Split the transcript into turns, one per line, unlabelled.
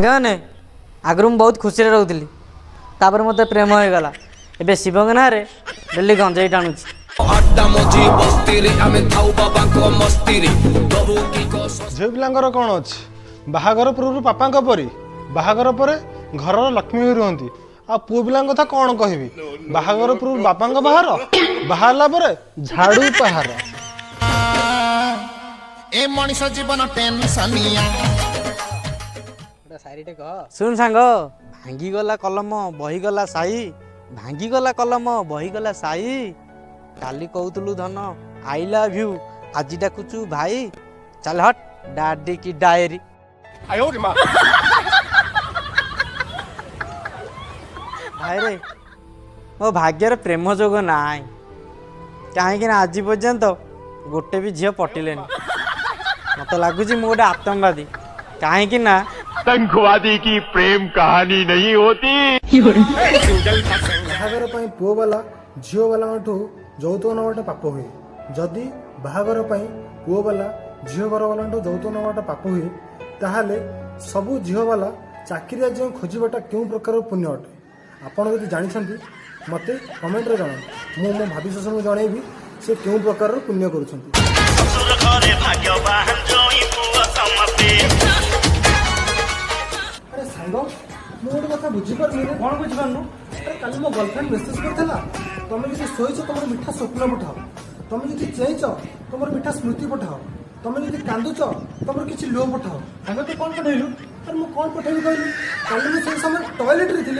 गाने आगु मु बहुत खुशी रोली तापर मत प्रेम हो गला एबे शिव ना डेली गंजेई टाणुची
झील पिलांकर कौन अच्छे बाहागर पूर्व पापा परी बाहागर पर घर लक्ष्मी भी रुहति आ पुओ पिला कथा कौन कहबी बाहागर पूर्व बापा बाहर बाहरला पर झाड़ू पहाड़
ए मनीष जीवन टेंशनिया
सुन सांग भांगीगला कलम बहीगला साई भांगीगला कलम बहीगला साई काली कहतलु धन आई लव यू आज डाकुचु भाई चल हट डाडी की डायरी भाई रे मो भाग्यर प्रेम जोग ना कहीं आज पर्यंत गोटे भी झील पटिलेनी मत लगुच मु गोटे आतंकवादी कहीं ना
आतंकवादी की प्रेम कहानी नहीं होती।
बाहागर पुओ वाला झील वाला যৌতুକ ନେବାଟା ପାପ ହୁଏ ଯଦି ବାହାଘର ପାଇଁ ପୁଅ ବାଲା ଝିଅ ଘର ବାଲାଠୁ ଯୌତୁକ ନେବାଟା ପାପ ହୁଏ ତାହେଲେ ସବୁ ଝିଅ ବାଲା ଚାକିରିଆ ଝିଅ ଖୋଜିବାଟା କେଉଁ ପ୍ରକାର ପୁଣ୍ୟ ଅଟେ ଆପଣ ଯଦି ଜାଣିଛନ୍ତି ମୋତେ କମେଣ୍ଟରେ ଜଣାନ୍ତୁ ମୁଁ ମୋ ଭାବିଶେଷଙ୍କୁ ଜଣେଇବି ସେ କେଉଁ ପ୍ରକାରର ପୁଣ୍ୟ କରୁଛନ୍ତି। ଆରେ ସାଙ୍ଗ ମୁଁ ଗୋଟେ କଥା ବୁଝିପାରୁନି କ'ଣ ବୁଝିପାରୁନୁ ଆରେ କାଲି ମୋ ଗର୍ଲଫ୍ରେଣ୍ଡ ମେସେଜ କରିଥିଲା तुम जो शोच तुम मीठा स्वप्न पठाओ तुम जो चेच तुम मीठा स्मृति पठाओ तुम जो कांदुच तुम किसी लो पठाओ सांग तू कौन पठेलु अरे मुझे कौन पठेबी कहलु कल मुझे समय टॉयलेट रे थी